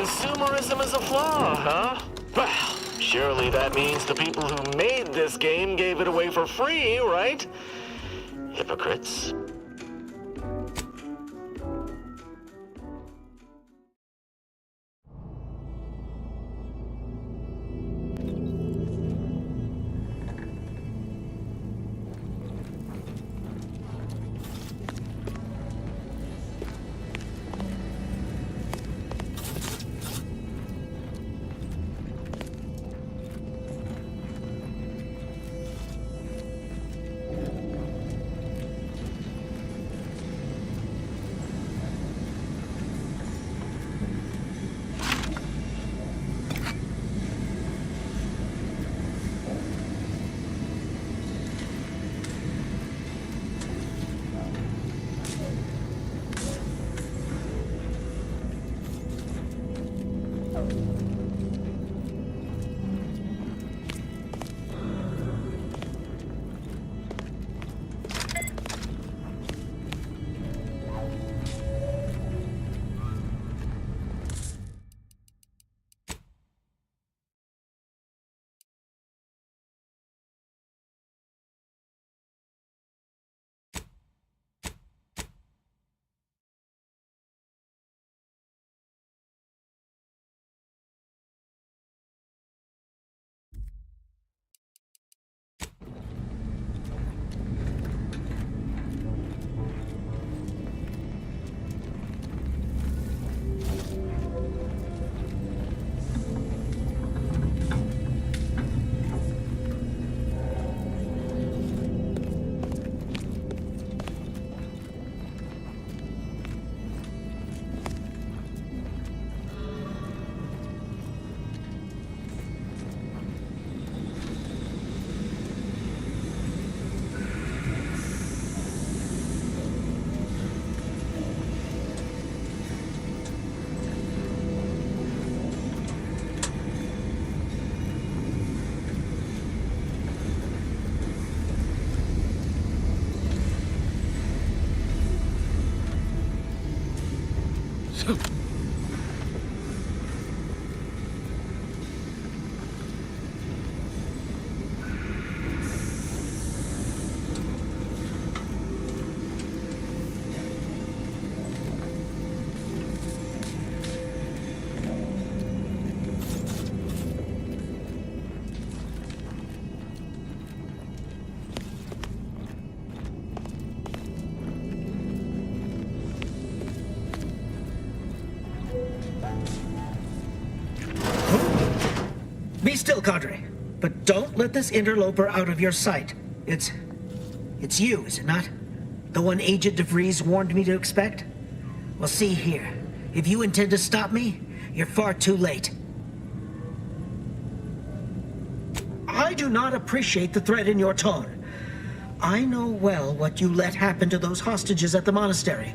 Consumerism is a flaw, huh? Well, surely that means the people who made this game gave it away for free, right? Hypocrites. Be still, Cadre. But don't let this interloper out of your sight. It's you, is it not? The one Agent DeVries warned me to expect? Well, see here. If you intend to stop me, you're far too late. I do not appreciate the threat in your tone. I know well what you let happen to those hostages at the monastery,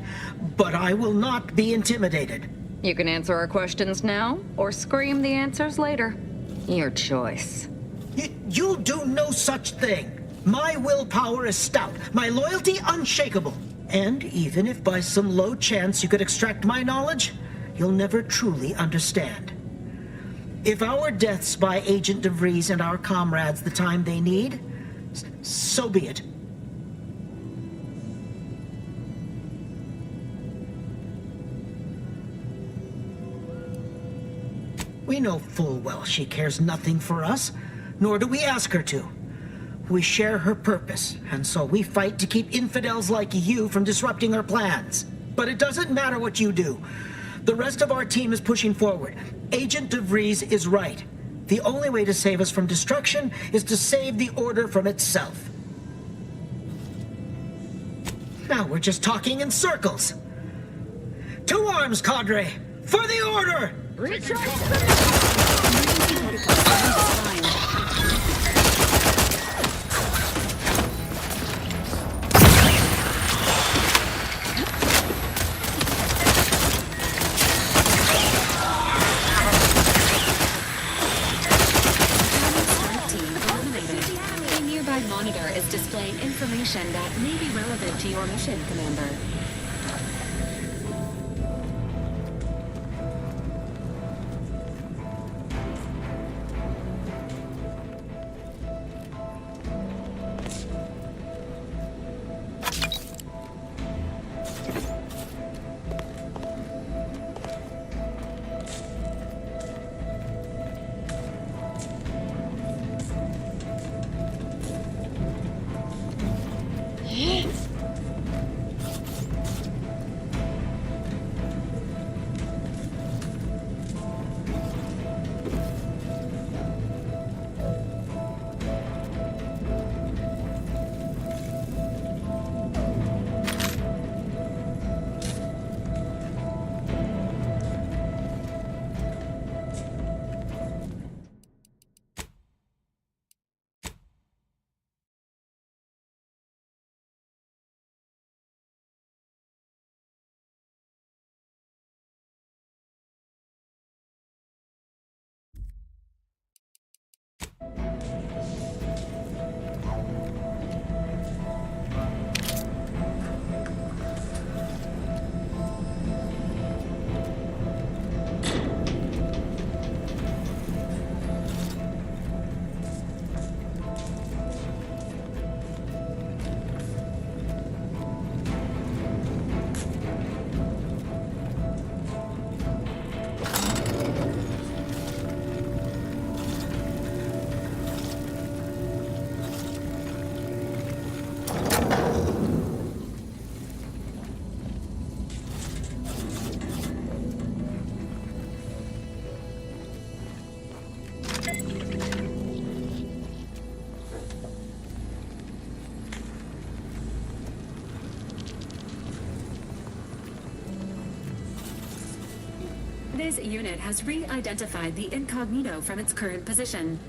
but I will not be intimidated. You can answer our questions now, or scream the answers later. Your choice. You'll do no such thing. My willpower is stout, my loyalty unshakable. And even if by some low chance you could extract my knowledge, you'll never truly understand. If our deaths buy Agent DeVries and our comrades the time they need, so be it. We know full well she cares nothing for us, nor do we ask her to. We share her purpose, and so we fight to keep infidels like you from disrupting her plans. But it doesn't matter what you do. The rest of our team is pushing forward. Agent DeVries is right. The only way to save us from destruction is to save the Order from itself. Now we're just talking in circles. To arms, Cadre! For the Order! A nearby monitor is displaying information that may be relevant to your mission, Commander. This unit has re-identified the incognito from its current position.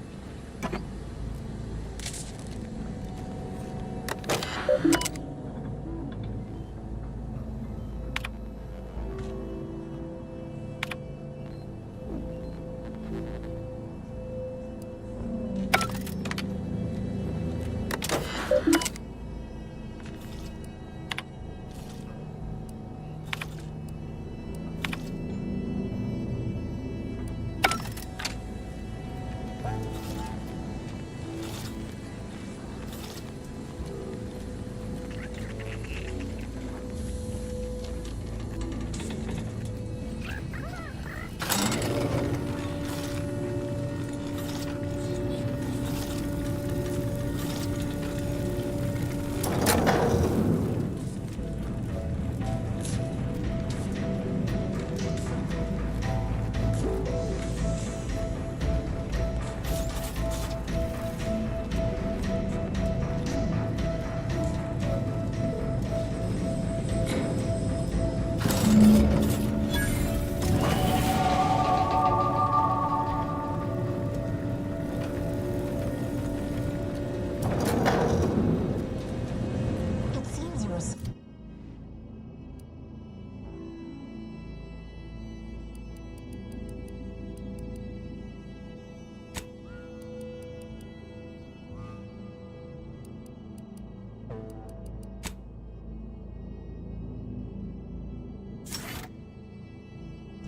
It seems you are.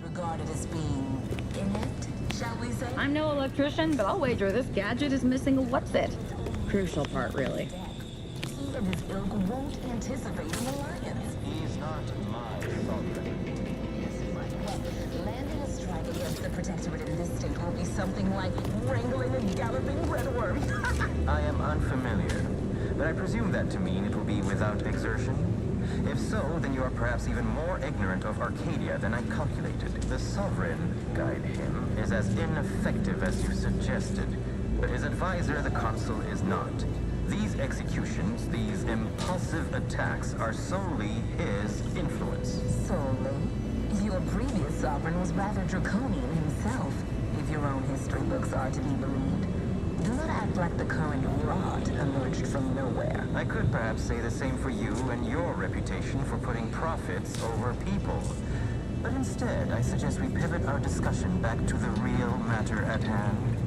Regarded as being inept, shall we say? I'm no electrician, but I'll wager this gadget is missing a what's-it. Crucial part, really. He and his ilk won't anticipate an alliance. He's not my sovereign. Landing a strike against the Protectorate in this state will be something like wrangling a galloping redworm. I am unfamiliar, but I presume that to mean it will be without exertion. If so, then you are perhaps even more ignorant of Arcadia than I calculated. The Sovereign, guide him, is as ineffective as you suggested, but his advisor, the Consul, is not. These executions, these impulsive attacks, are solely his influence. Solely. Your previous sovereign was rather draconian himself, if your own history books are to be believed. Do not act like the current rot emerged from nowhere. I could perhaps say the same for you and your reputation for putting profits over people. But instead, I suggest we pivot our discussion back to the real matter at hand.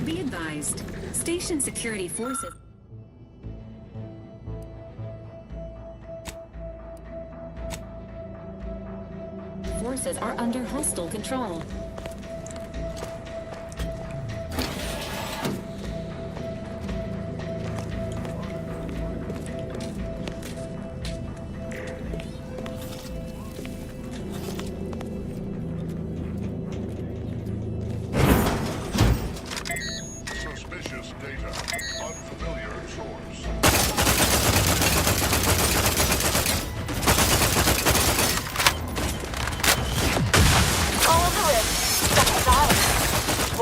Be advised, station security forces are under hostile control. Suspicious data. Unfamiliar source.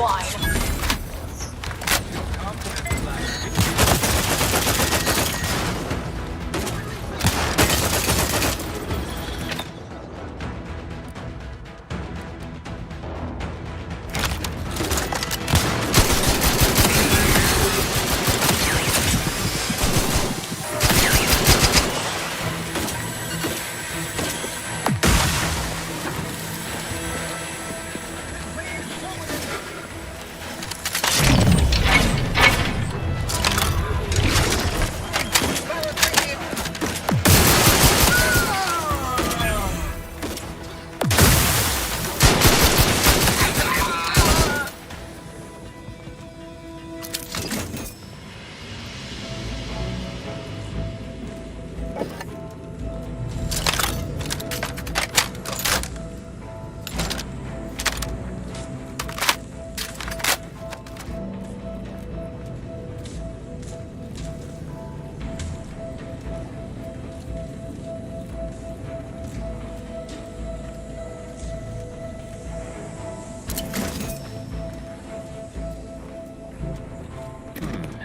swine!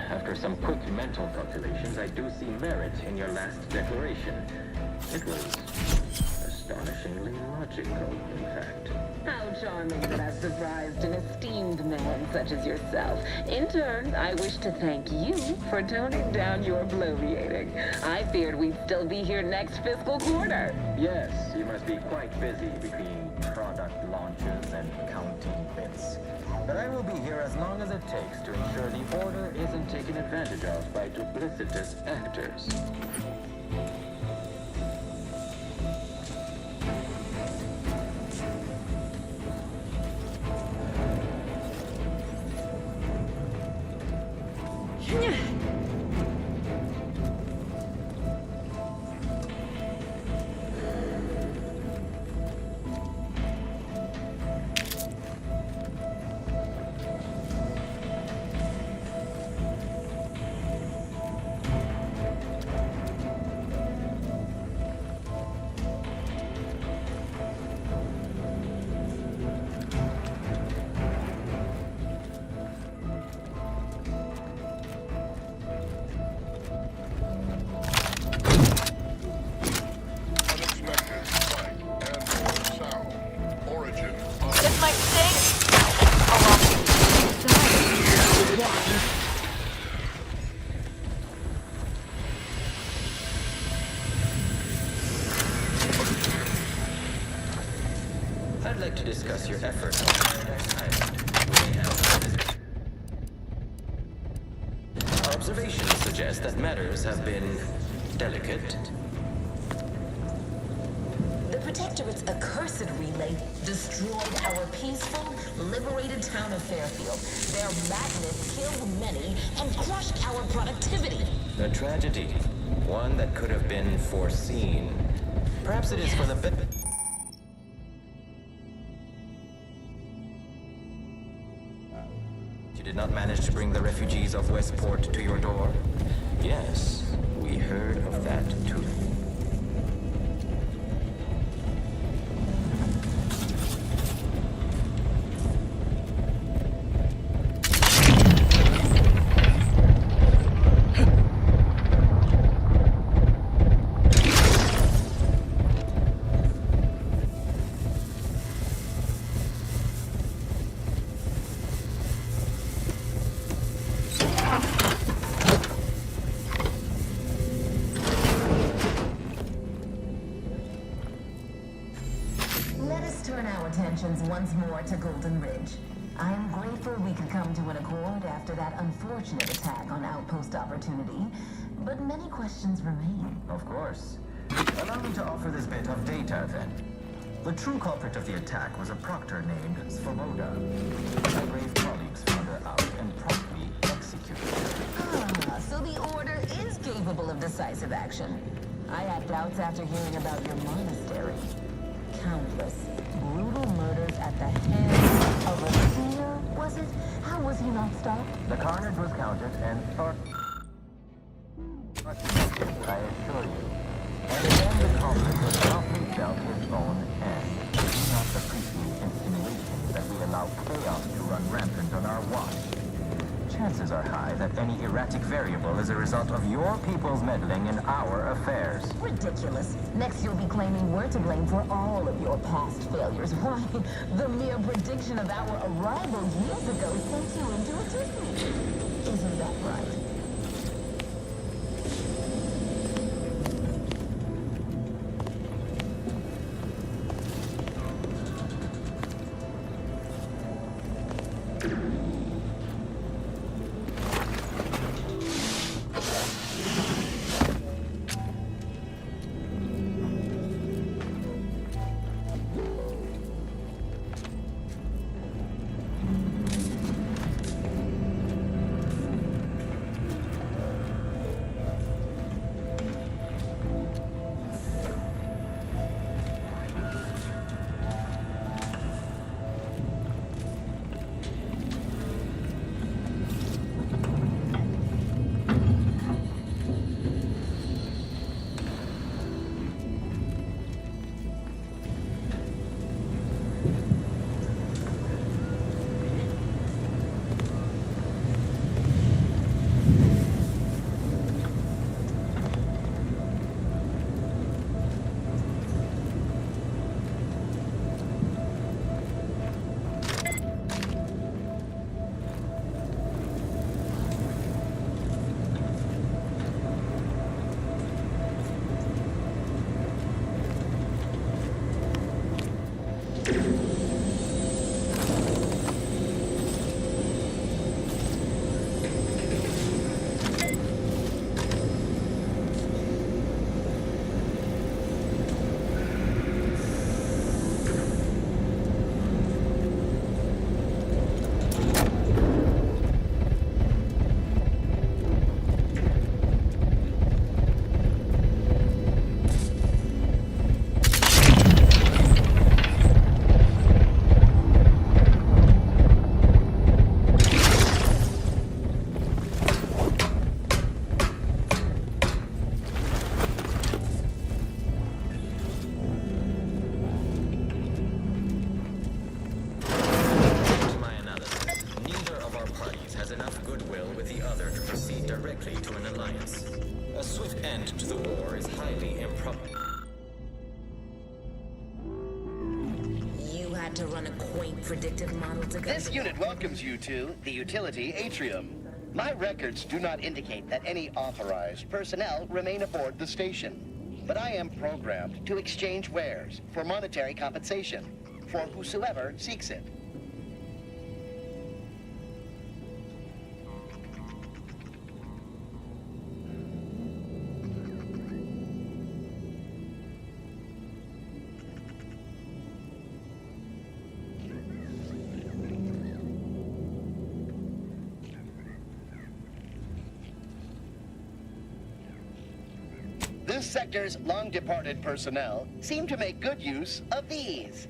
After some quick mental calculations, I do see merit in your last declaration. It was astonishingly logical, in fact. How charming that I've surprised an esteemed man such as yourself. In turn, I wish to thank you for toning down your bloviating. I feared we'd still be here next fiscal quarter. Yes, you must be quite busy between product launches and counting bits. But I will be here as long as it takes to ensure the order isn't taken advantage of by duplicitous actors. Unexpected sight and/or sound. Origin unknown. This might sting! I'd like to discuss your efforts on Paradise Island. We may have to visit. Our observations suggest that matters have been delicate. The Protectorate's accursed relay destroyed our peaceful, liberated town of Fairfield. Their madness killed many and crushed our productivity. A tragedy. One that could have been foreseen. Perhaps it is for the benefit. You did not manage to bring the refugees of Westport to your door? Yes, we heard of that too. Let us turn our attentions once more to Golden Ridge. I am grateful we could come to an accord after that unfortunate attack on Outpost Opportunity, but many questions remain. Of course. Allow me to offer this bit of data, then. The true culprit of the attack was a proctor named Svoboda. My brave colleagues found her out and promptly executed her. Ah, so the Order is capable of decisive action. I had doubts after hearing about your monastery. Countless, brutal murders at the hands of a seer, was it? How was he not stopped? The carnage was counted and thought... I assure you. And again, the culprit was promptly dealt his own hand. Do not appreciate insinuations that we allow chaos to run rampant chances are high that any erratic variable is a result of your people's meddling in our affairs. Ridiculous. Next you'll be claiming we're to blame for all of your past failures. Why, the mere prediction of our arrival years ago sent you into a tizzy. Isn't that right? To my analysis, neither of our parties has enough goodwill with the other to proceed directly to an alliance. A swift end to the war is highly improbable. You had to run a quaint predictive model to come This unit welcomes you to the utility atrium. My records do not indicate that any authorized personnel remain aboard the station. But I am programmed to exchange wares for monetary compensation for whosoever seeks it. This sector's long-departed personnel seem to make good use of these.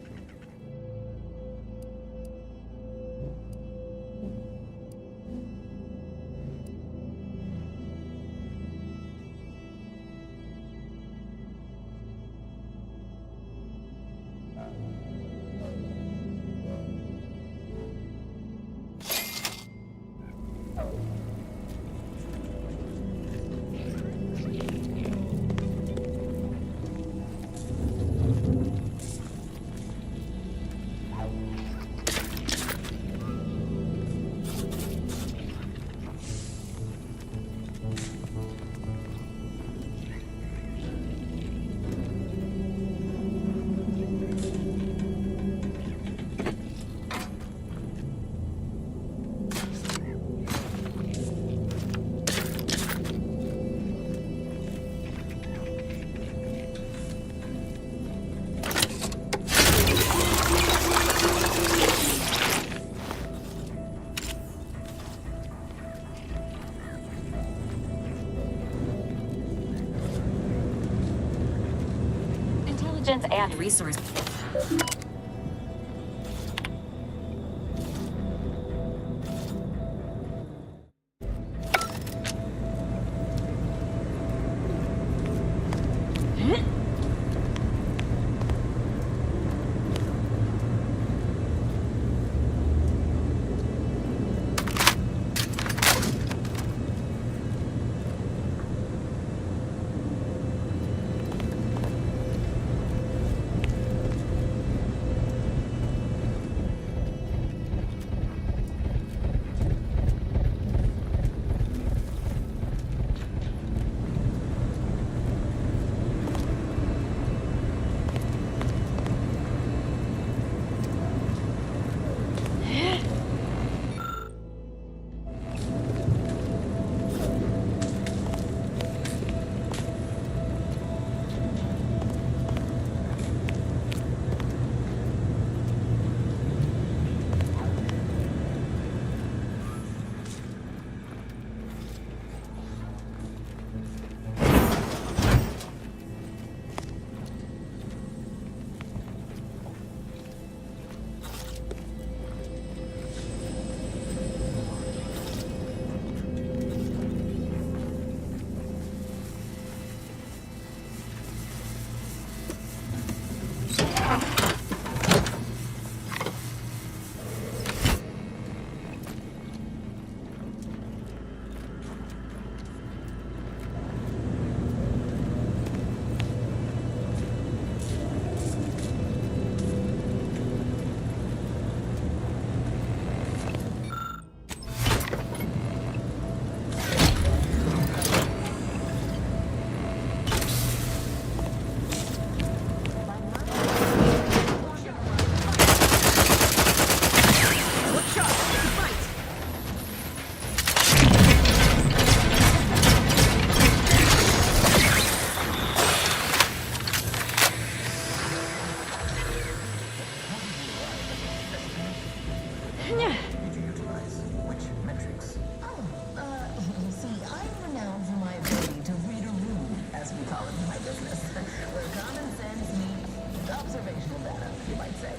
Intelligence and resource. Did you utilize which metrics? You see, I'm renowned for my ability to read a room, as we call it in my business, where common sense meets observational data, you might say.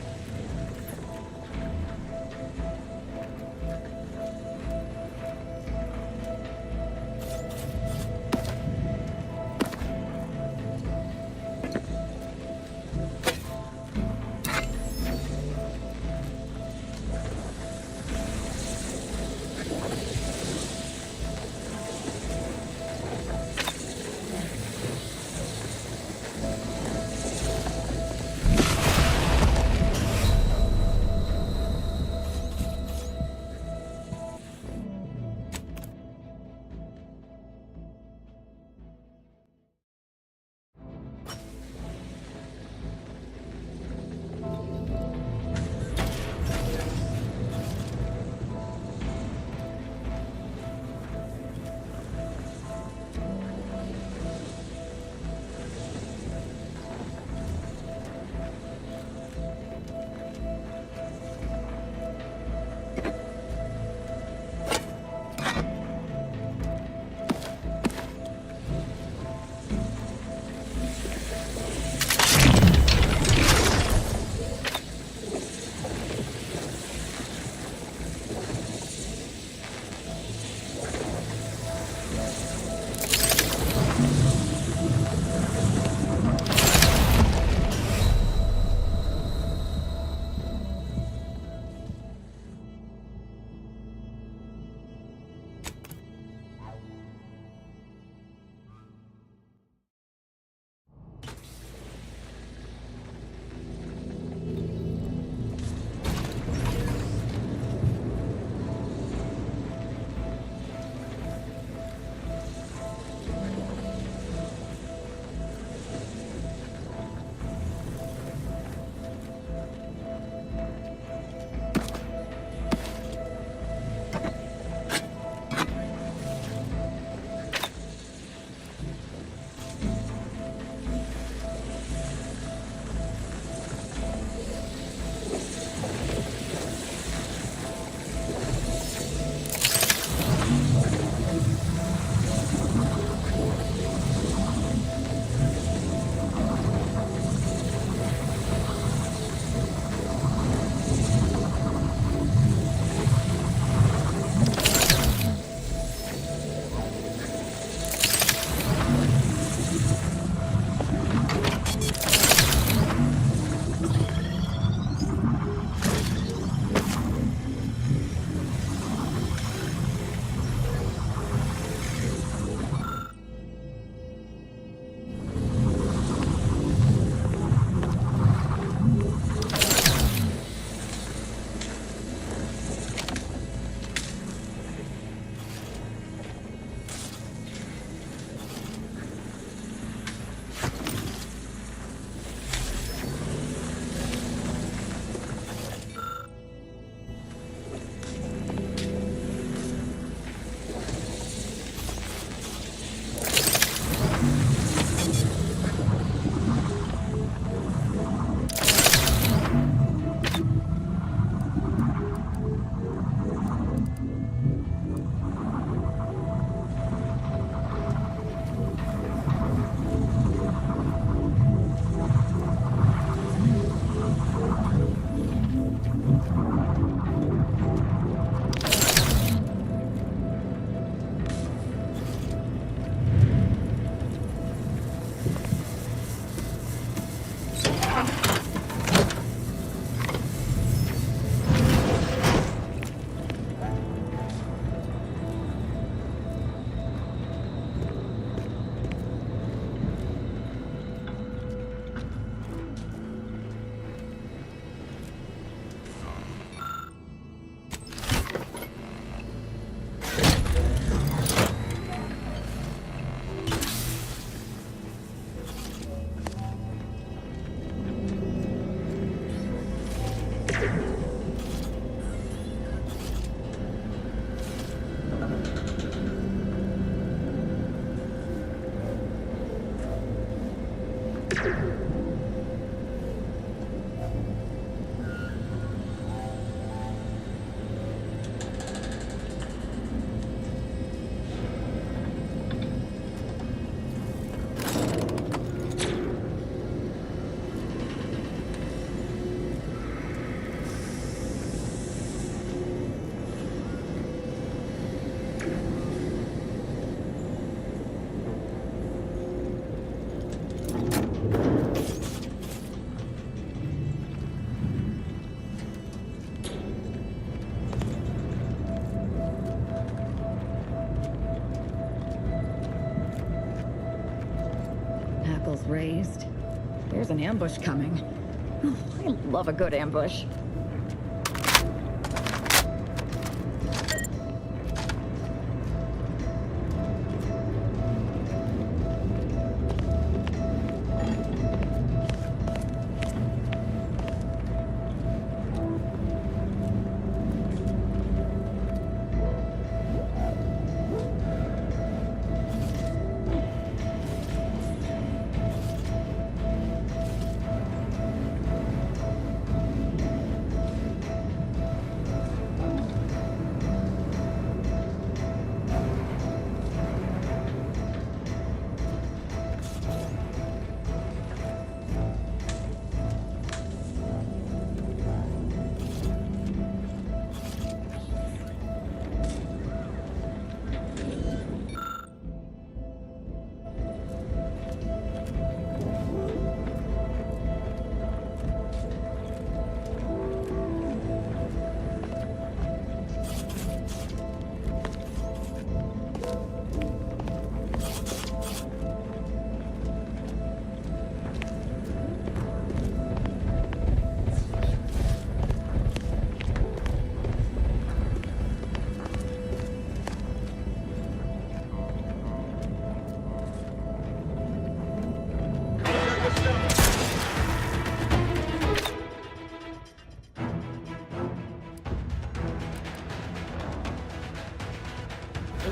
raised. There's an ambush coming. Oh, I love a good ambush.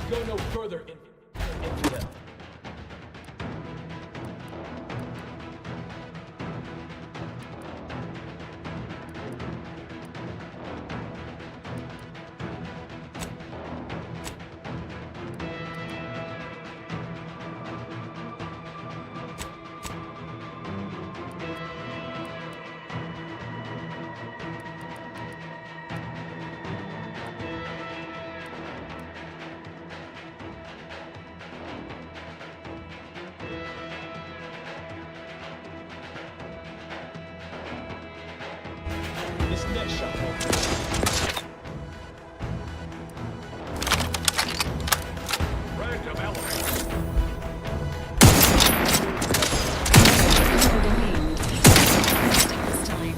Go no further, infidel. This next shot won't random element. This time.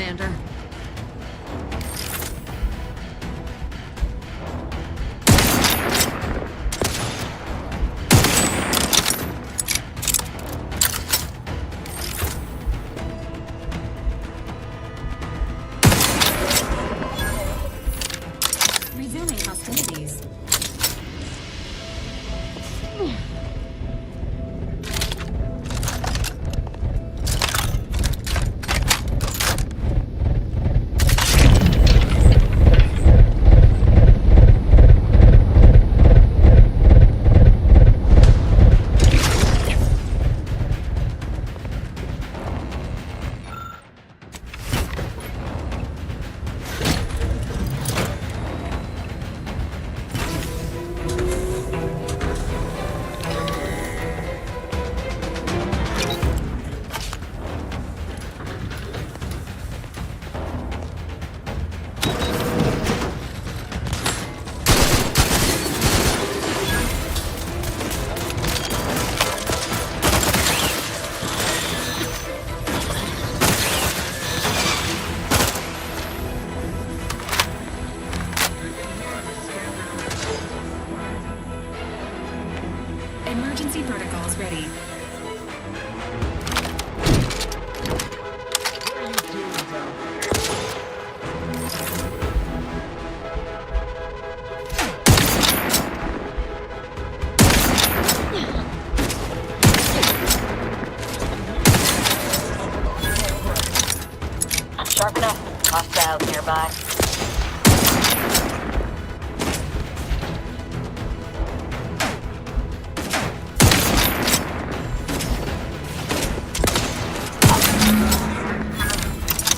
Commander. Resuming hostilities. Emergency protocols ready. What are you doing down there? Sharp enough. Hostiles nearby.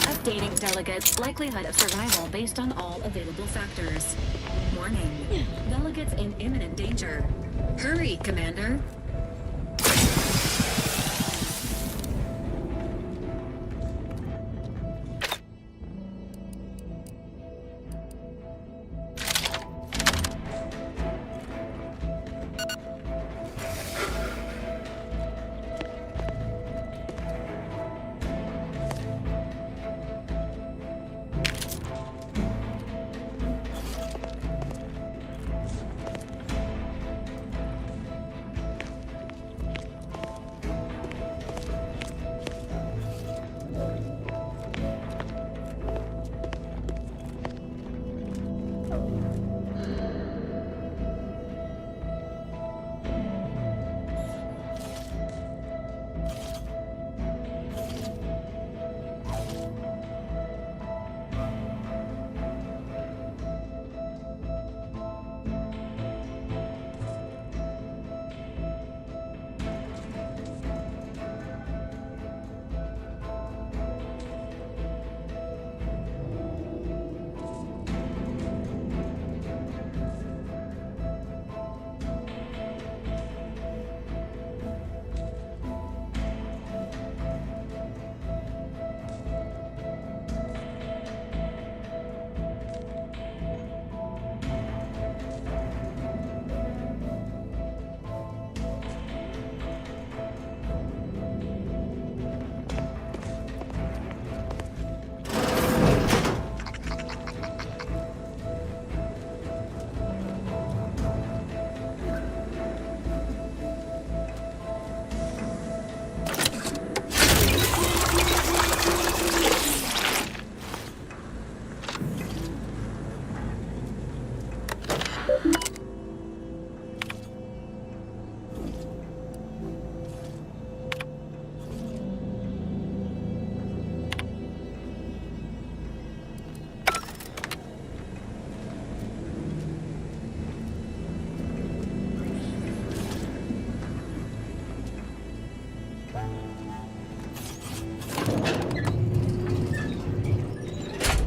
Updating delegates' likelihood of survival based on all available factors. Warning. Delegates in imminent danger. Hurry, Commander.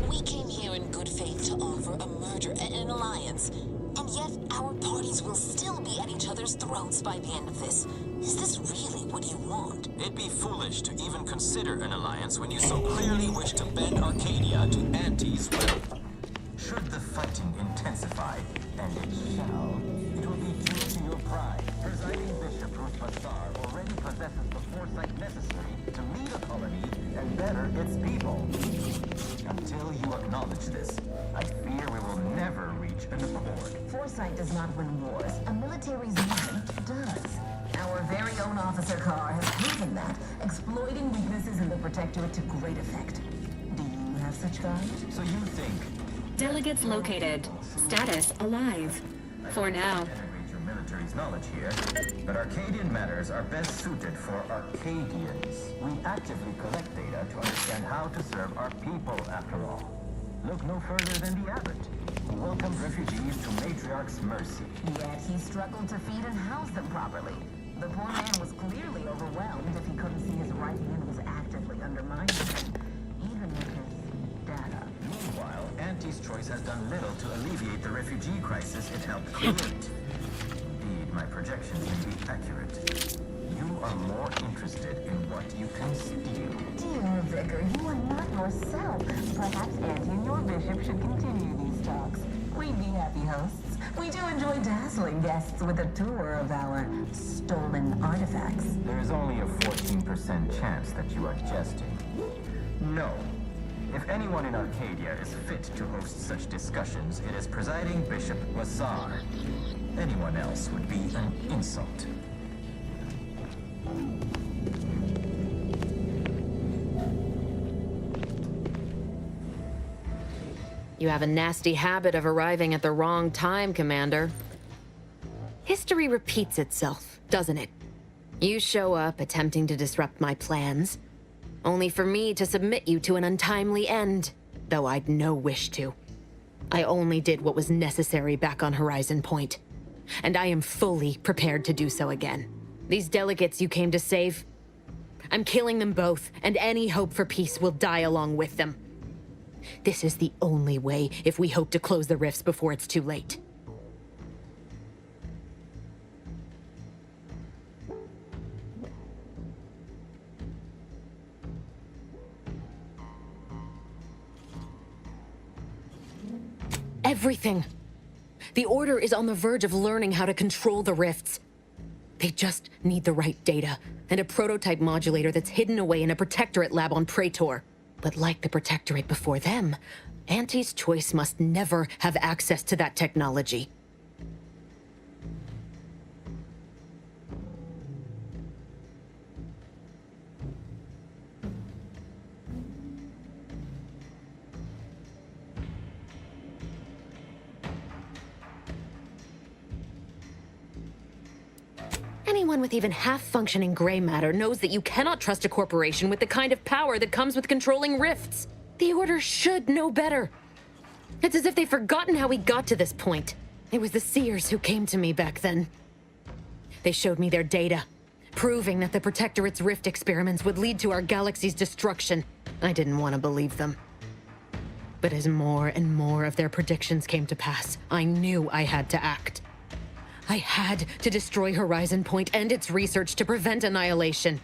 We came here in good faith to offer a merger and an alliance, and yet our parties will still be at each other's throats by the end of this. Is this really what you want? It'd be foolish to even consider an alliance when you so clearly wish to bend Arcadia to Auntie's will. Should the fighting intensify, and it shall, it will be due to your pride. Presiding Bishop Ruth Bassar already possesses the foresight necessary to lead a colony and better its people. acknowledge this. I fear we will never reach an accord. Foresight does not win wars. A military's mind does. Our very own Officer Carr has proven that, exploiting weaknesses in the Protectorate to great effect. Do you have such guide? So you think Delegates located. Status alive. For now. integrate your military's knowledge here, but Arcadian matters are best suited for Arcadians. We actively collect data to understand how to serve our people, after all. Look no further than the Abbot, who welcomed refugees to Matriarch's mercy. Yet he struggled to feed and house them properly. The poor man was clearly overwhelmed if he couldn't see his right hand was actively undermining him, even with his data. Meanwhile, Auntie's choice has done little to alleviate the refugee crisis it helped create. Indeed, my projections may be accurate. You are more interested in what you can steal. Dear Vicar, you are not yourself. Perhaps Auntie and your bishop should continue these talks. We'd be happy hosts. We do enjoy dazzling guests with a tour of our stolen artifacts. There is only a 14% chance that you are jesting. No. If anyone in Arcadia is fit to host such discussions, it is presiding Bishop Lazar. Anyone else would be an insult. You have a nasty habit of arriving at the wrong time, Commander. History repeats itself, doesn't it? You show up attempting to disrupt my plans, only for me to submit you to an untimely end, though I'd no wish to. I only did what was necessary back on Horizon Point, and I am fully prepared to do so again. These delegates you came to save, I'm killing them both, and any hope for peace will die along with them. This is the only way if we hope to close the rifts before it's too late. Everything. The Order is on the verge of learning how to control the rifts. They just need the right data, and a prototype modulator that's hidden away in a Protectorate lab on Praetor. But like the Protectorate before them, Auntie's choice must never have access to that technology. Anyone with even half-functioning gray matter knows that you cannot trust a corporation with the kind of power that comes with controlling rifts. The Order should know better. It's as if they've forgotten how we got to this point. It was the Seers who came to me back then. They showed me their data, proving that the Protectorate's rift experiments would lead to our galaxy's destruction. I didn't want to believe them. But as more and more of their predictions came to pass, I knew I had to act. I had to destroy Horizon Point and its research to prevent annihilation.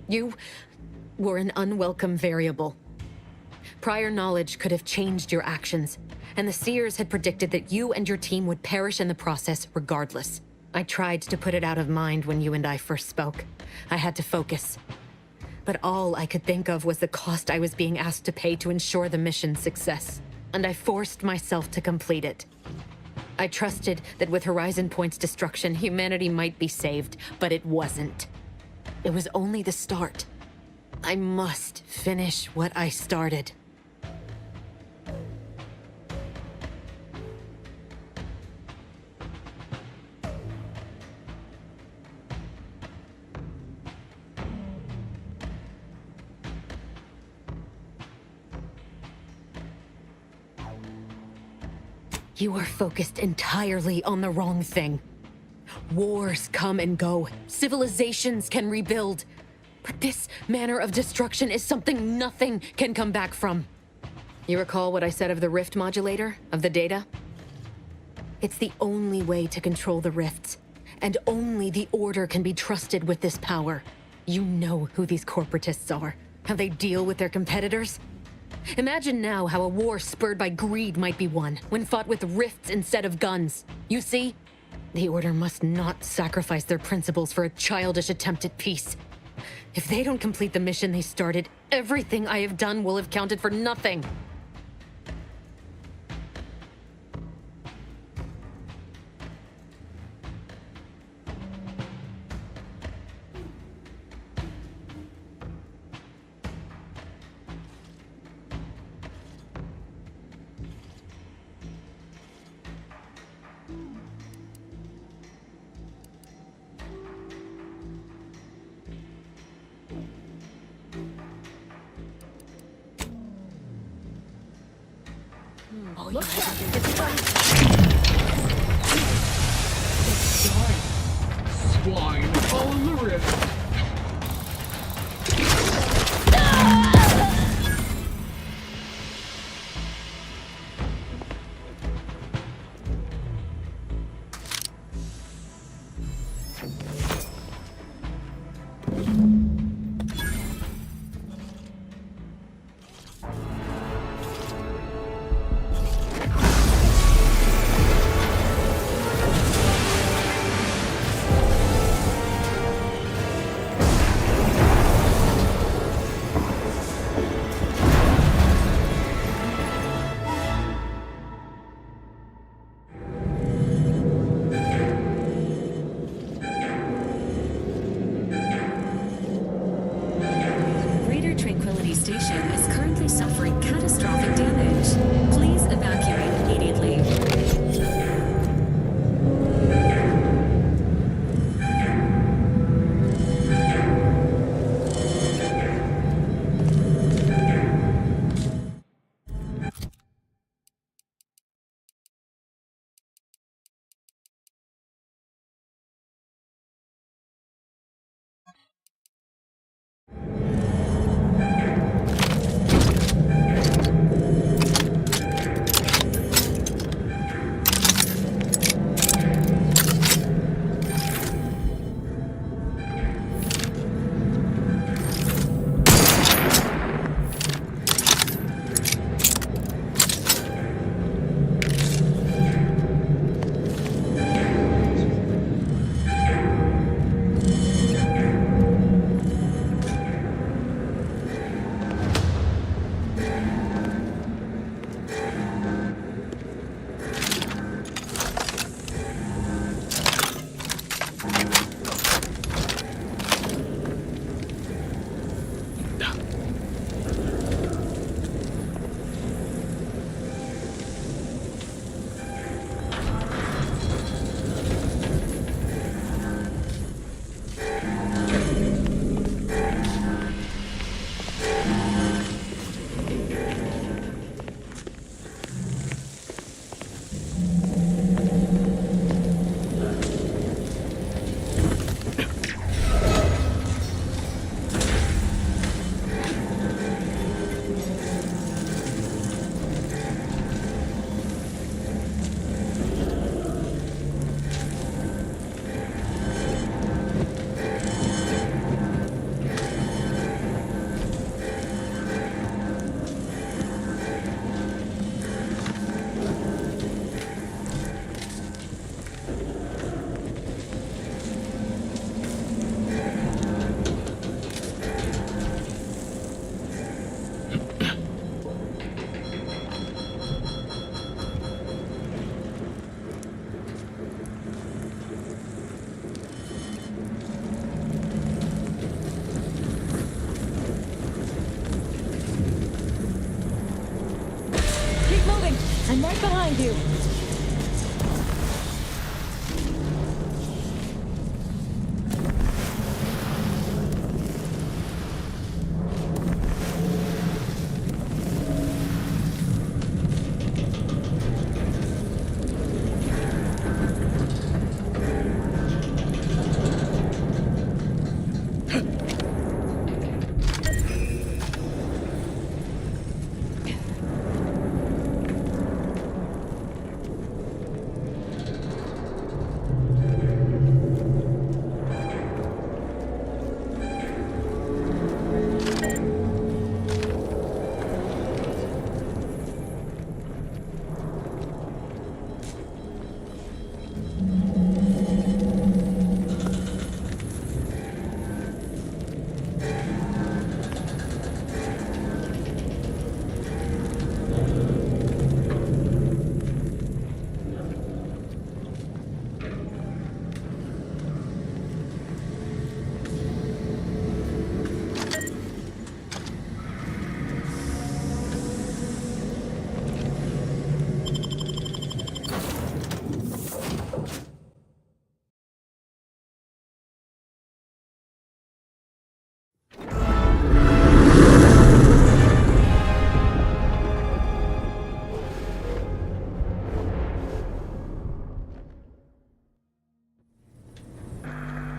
You were an unwelcome variable. Prior knowledge could have changed your actions, and the Seers had predicted that you and your team would perish in the process regardless. I tried to put it out of mind when you and I first spoke. I had to focus. But all I could think of was the cost I was being asked to pay to ensure the mission's success, and I forced myself to complete it. I trusted that with Horizon Point's destruction, humanity might be saved, but it wasn't. It was only the start. I must finish what I started. You are focused entirely on the wrong thing. Wars come and go. Civilizations can rebuild. But this manner of destruction is something nothing can come back from. You recall what I said of the rift modulator, of the data? It's the only way to control the rifts, and only the Order can be trusted with this power. You know who these corporatists are, how they deal with their competitors. Imagine now how a war spurred by greed might be won, when fought with rifts instead of guns. You see? The Order must not sacrifice their principles for a childish attempt at peace. If they don't complete the mission they started, everything I have done will have counted for nothing. Look back. Swine all in the rift. Station is currently suffering catastrophic damage. Please evacuate immediately. I'm right behind you.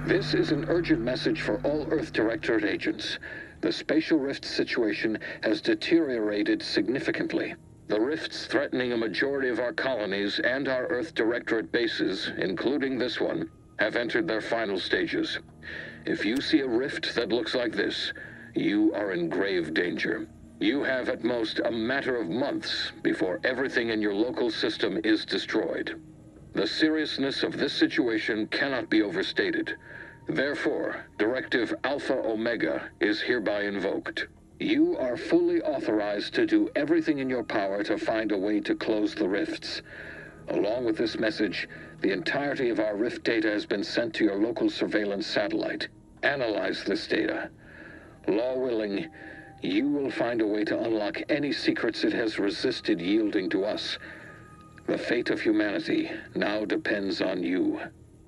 This is an urgent message for all Earth Directorate agents. The spatial rift situation has deteriorated significantly. The rifts threatening a majority of our colonies and our Earth Directorate bases, including this one, have entered their final stages. If you see a rift that looks like this, you are in grave danger. You have at most a matter of months before everything in your local system is destroyed. The seriousness of this situation cannot be overstated. Therefore, Directive Alpha Omega is hereby invoked. You are fully authorized to do everything in your power to find a way to close the rifts. Along with this message, the entirety of our rift data has been sent to your local surveillance satellite. Analyze this data. Law willing, you will find a way to unlock any secrets it has resisted yielding to us. The fate of humanity now depends on you.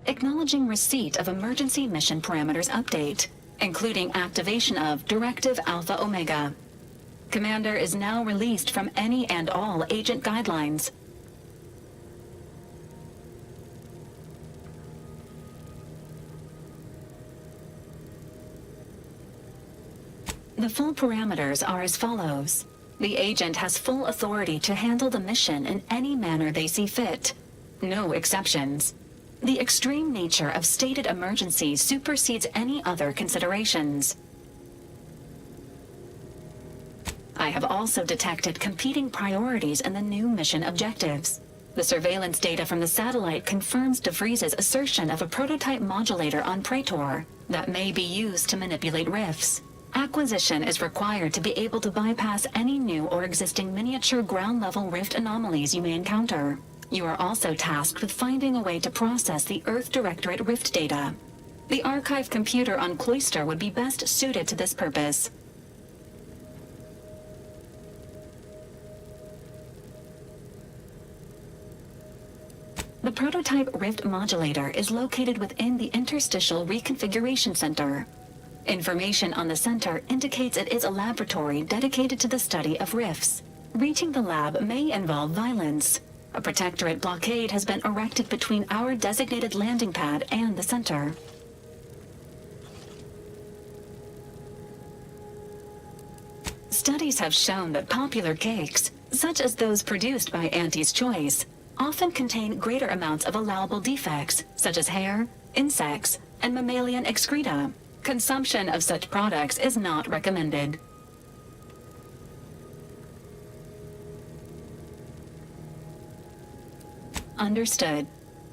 Acknowledging receipt of emergency mission parameters update, including activation of Directive Alpha Omega. Commander is now released from any and all agent guidelines. The full parameters are as follows. The agent has full authority to handle the mission in any manner they see fit. No exceptions. The extreme nature of stated emergencies supersedes any other considerations. I have also detected competing priorities in the new mission objectives. The surveillance data from the satellite confirms DeVries's assertion of a prototype modulator on Praetor that may be used to manipulate rifts. Acquisition is required to be able to bypass any new or existing miniature ground-level rift anomalies you may encounter. You are also tasked with finding a way to process the Earth Directorate rift data. The archive computer on Cloister would be best suited to this purpose. The prototype rift modulator is located within the Interstitial Reconfiguration Center. Information on the center indicates it is a laboratory dedicated to the study of rifts. Reaching the lab may involve violence. A protectorate blockade has been erected between our designated landing pad and the center. Studies have shown that popular cakes, such as those produced by Auntie's Choice, often contain greater amounts of allowable defects, such as hair, insects, and mammalian excreta. Consumption of such products is not recommended. Understood.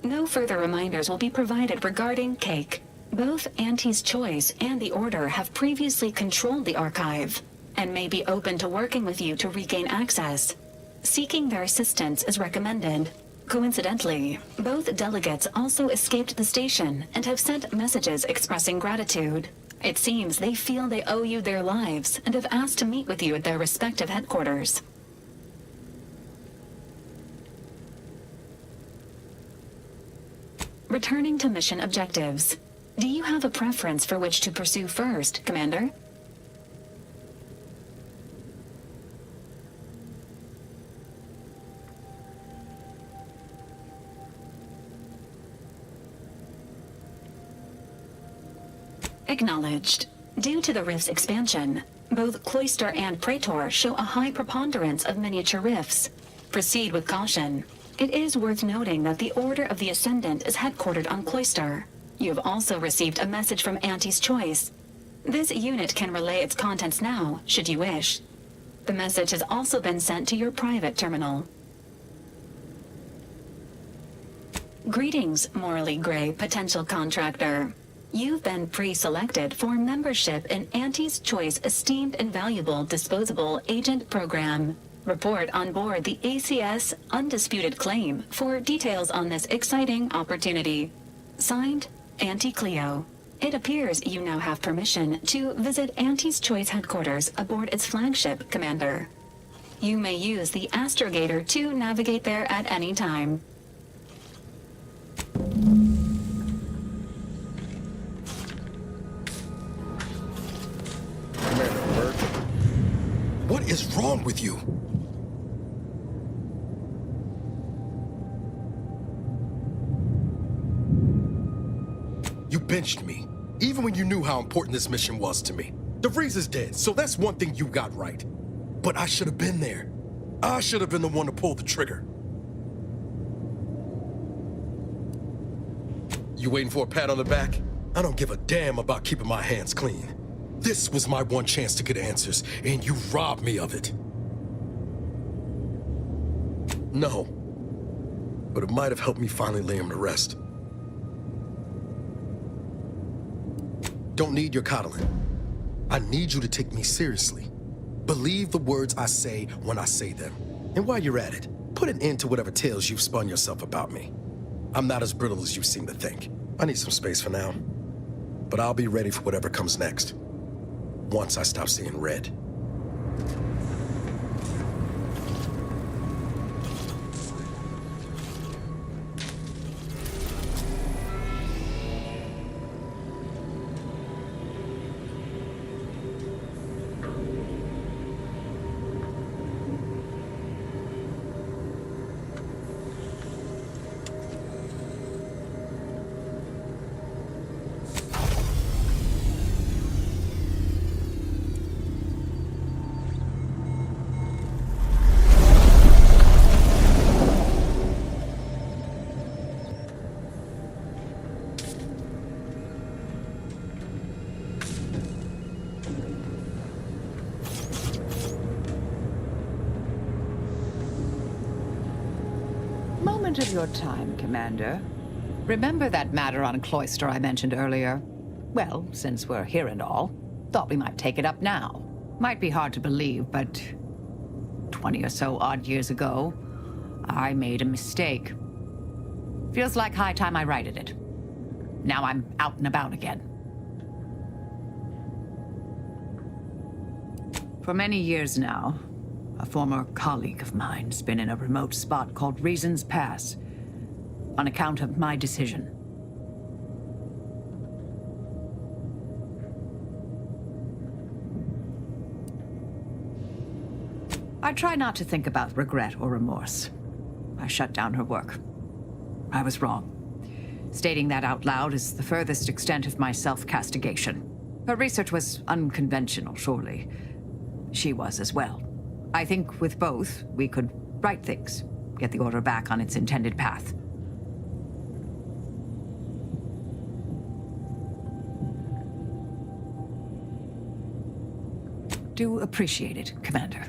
No further reminders will be provided regarding cake. Both Auntie's Choice and the Order have previously controlled the archive, and may be open to working with you to regain access. Seeking their assistance is recommended. Coincidentally, both delegates also escaped the station and have sent messages expressing gratitude. It seems they feel they owe you their lives and have asked to meet with you at their respective headquarters. Returning to mission objectives. Do you have a preference for which to pursue first, Commander? Acknowledged. Due to the rift's expansion, both Cloister and Praetor show a high preponderance of miniature rifts. Proceed with caution. It is worth noting that the Order of the Ascendant is headquartered on Cloister. You have also received a message from Auntie's Choice. This unit can relay its contents now, should you wish. The message has also been sent to your private terminal. Greetings, morally gray potential contractor. You've been pre-selected for membership in Auntie's Choice Esteemed and Valuable Disposable Agent Program. Report on board the ACS Undisputed Claim for details on this exciting opportunity. Signed, Auntie Cleo. It appears you now have permission to visit Auntie's Choice headquarters aboard its flagship, Commander. You may use the Astrogator to navigate there at any time. What is wrong with you? You benched me, even when you knew how important this mission was to me. DeVries is dead, so that's one thing you got right. But I should have been there. I should have been the one to pull the trigger. You waiting for a pat on the back? I don't give a damn about keeping my hands clean. This was my one chance to get answers, and you robbed me of it. No. But it might have helped me finally lay him to rest. Don't need your coddling. I need you to take me seriously. Believe the words I say when I say them. And while you're at it, put an end to whatever tales you've spun yourself about me. I'm not as brittle as you seem to think. I need some space for now. But I'll be ready for whatever comes next. Once I stop seeing red. Moment of your time, Commander. Remember that matter on Cloister I mentioned earlier? Well, since we're here and all, thought we might take it up now. Might be hard to believe, but 20 or so odd years ago, I made a mistake. Feels like high time I righted it. Now I'm out and about again. For many years now, a former colleague of mine's been in a remote spot called Reasons Pass, on account of my decision. I try not to think about regret or remorse. I shut down her work. I was wrong. Stating that out loud is the furthest extent of my self-castigation. Her research was unconventional, surely. She was as well. I think with both, we could right things, get the Order back on its intended path. Do appreciate it, Commander.